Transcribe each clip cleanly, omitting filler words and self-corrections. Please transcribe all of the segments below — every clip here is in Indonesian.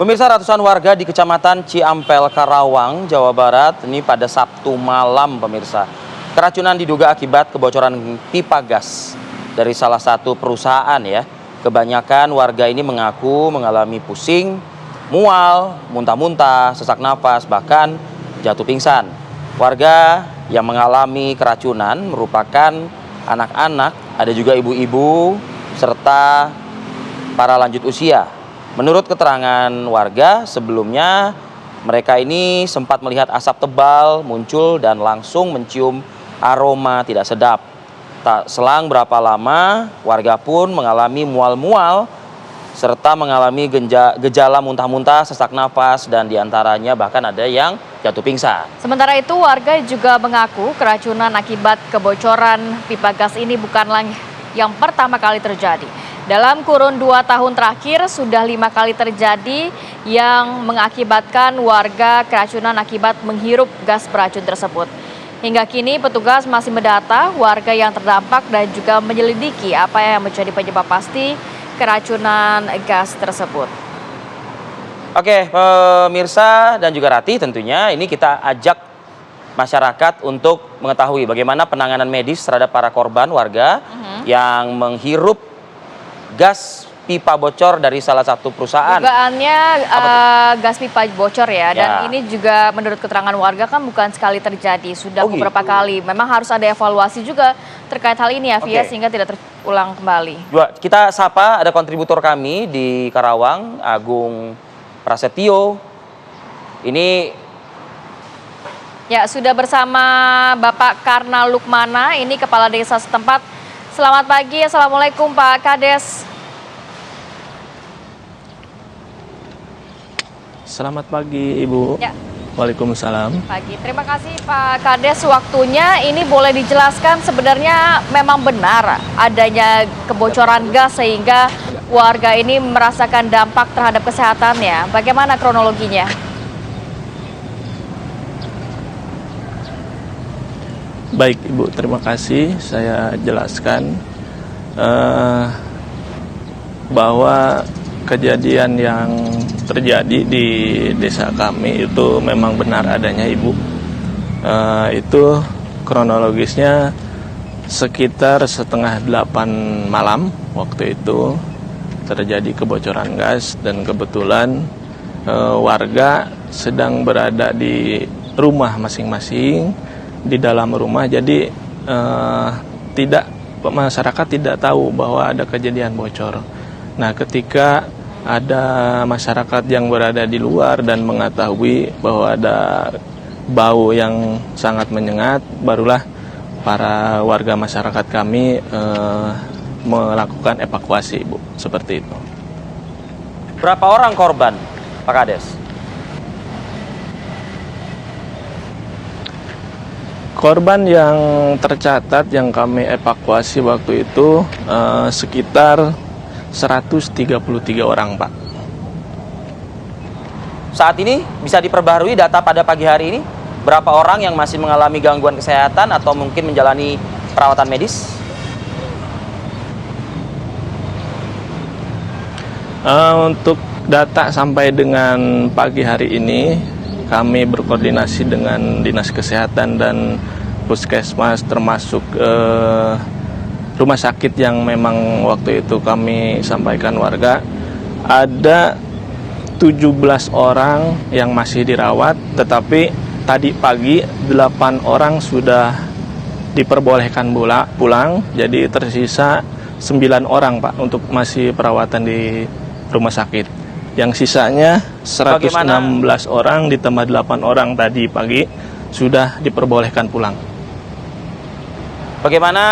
Pemirsa, ratusan warga di Kecamatan Ciampel, Karawang, Jawa Barat ini pada Sabtu malam, pemirsa, keracunan diduga akibat kebocoran pipa gas dari salah satu perusahaan ya. Kebanyakan warga ini mengaku mengalami pusing, mual, muntah-muntah, sesak nafas, bahkan jatuh pingsan. Warga yang mengalami keracunan merupakan anak-anak, ada juga ibu-ibu, serta para lanjut usia. Menurut keterangan warga, sebelumnya mereka ini sempat melihat asap tebal muncul dan langsung mencium aroma tidak sedap. Tak selang berapa lama, warga pun mengalami mual-mual serta mengalami gejala muntah-muntah, sesak nafas, dan diantaranya bahkan ada yang jatuh pingsan. Sementara itu, warga juga mengaku keracunan akibat kebocoran pipa gas ini bukanlah yang pertama kali terjadi. Dalam kurun 2 tahun terakhir, sudah 5 kali terjadi yang mengakibatkan warga keracunan akibat menghirup gas beracun tersebut. Hingga kini, petugas masih mendata warga yang terdampak dan juga menyelidiki apa yang menjadi penyebab pasti keracunan gas tersebut. Oke, pemirsa dan juga Rati, tentunya ini kita ajak masyarakat untuk mengetahui bagaimana penanganan medis terhadap para korban warga yang menghirup gas pipa bocor dari salah satu perusahaan. Dugaannya gas pipa bocor ya, dan ini juga menurut keterangan warga kan bukan sekali terjadi, sudah beberapa kali. Memang harus ada evaluasi juga terkait hal ini ya, Via, sehingga tidak terulang kembali. Kita sapa ada kontributor kami di Karawang, Agung Prasetyo. Ini ya sudah bersama Bapak Karna Lukmana, ini Kepala Desa setempat. Selamat pagi, Assalamualaikum Pak Kades. Selamat pagi Ibu. Ya. Waalaikumsalam. Pagi, terima kasih Pak Kades waktunya. Ini boleh dijelaskan sebenarnya memang benar adanya kebocoran gas sehingga warga ini merasakan dampak terhadap kesehatannya. Bagaimana kronologinya? Baik Ibu, terima kasih. Saya jelaskan bahwa kejadian yang terjadi di desa kami itu memang benar adanya Ibu. Itu kronologisnya sekitar setengah 8 malam waktu itu terjadi kebocoran gas dan kebetulan warga sedang berada di rumah masing-masing di dalam rumah, jadi masyarakat tidak tahu bahwa ada kejadian bocor. Nah, ketika ada masyarakat yang berada di luar dan mengetahui bahwa ada bau yang sangat menyengat, barulah para warga masyarakat kami melakukan evakuasi, Bu, seperti itu. berapa orang korban, Pak Kades? Korban yang tercatat yang kami evakuasi waktu itu sekitar 133 orang, Pak. Saat ini bisa diperbarui data pada pagi hari ini? Berapa orang yang masih mengalami gangguan kesehatan atau mungkin menjalani perawatan medis? Untuk data sampai dengan pagi hari ini, kami berkoordinasi dengan Dinas Kesehatan dan Puskesmas termasuk rumah sakit yang memang waktu itu kami sampaikan warga. Ada 17 orang yang masih dirawat, tetapi tadi pagi 8 orang sudah diperbolehkan pulang, jadi tersisa 9 orang, Pak, untuk masih perawatan di rumah sakit. Yang sisanya 116 orang ditambah 8 orang tadi pagi sudah diperbolehkan pulang. Bagaimana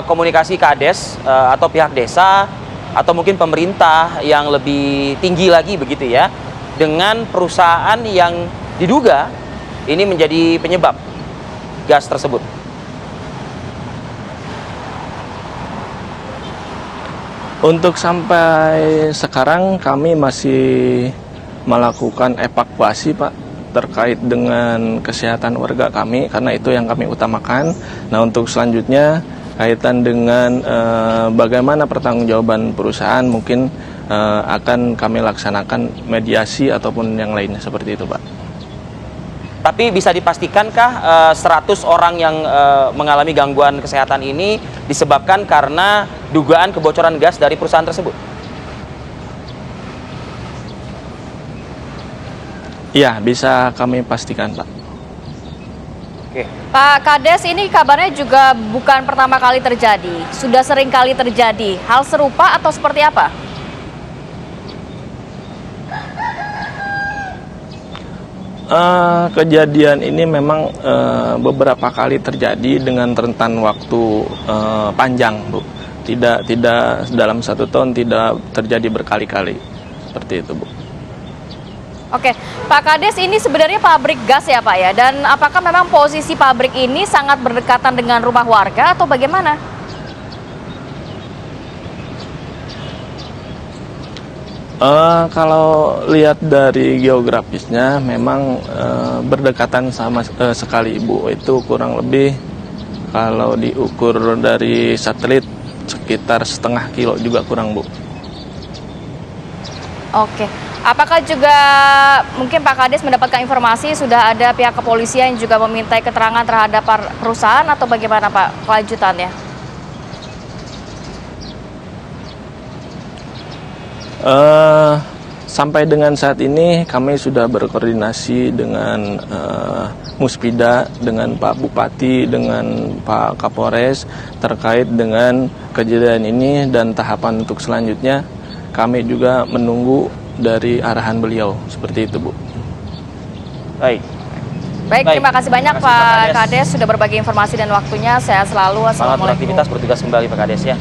komunikasi Kades atau pihak desa atau mungkin pemerintah yang lebih tinggi lagi begitu ya dengan perusahaan yang diduga ini menjadi penyebab gas tersebut? Untuk sampai sekarang kami masih melakukan evakuasi, Pak, terkait dengan kesehatan warga kami, karena itu yang kami utamakan. Nah, untuk selanjutnya kaitan dengan bagaimana pertanggungjawaban perusahaan, mungkin akan kami laksanakan mediasi ataupun yang lainnya seperti itu, Pak. Tapi bisa dipastikankah 100 orang yang mengalami gangguan kesehatan ini disebabkan karena dugaan kebocoran gas dari perusahaan tersebut? Iya, bisa kami pastikan, Pak. Oke. Pak Kades, ini kabarnya juga bukan pertama kali terjadi, sudah sering kali terjadi. Hal serupa atau seperti apa? Kejadian ini memang beberapa kali terjadi dengan rentan waktu panjang, Bu. Tidak dalam 1 tahun, tidak terjadi berkali-kali seperti itu, Bu. Oke, Pak Kades, ini sebenarnya pabrik gas ya Pak ya? Dan apakah memang posisi pabrik ini sangat berdekatan dengan rumah warga atau bagaimana? Kalau lihat dari geografisnya memang berdekatan sama sekali, Ibu. Itu kurang lebih kalau diukur dari satelit sekitar setengah kilo juga kurang, Bu. Oke, apakah juga mungkin Pak Kades mendapatkan informasi sudah ada pihak kepolisian yang juga memintai keterangan terhadap perusahaan atau bagaimana Pak kelanjutannya? Sampai dengan saat ini kami sudah berkoordinasi dengan Muspida, dengan Pak Bupati, dengan Pak Kapolres terkait dengan kejadian ini, dan tahapan untuk selanjutnya kami juga menunggu dari arahan beliau, seperti itu, Bu. Baik, terima kasih banyak Pak Kades sudah berbagi informasi dan waktunya. Sehat selalu. Selamat Assalamualaikum. beraktivitas, bertugas kembali Pak Kades ya.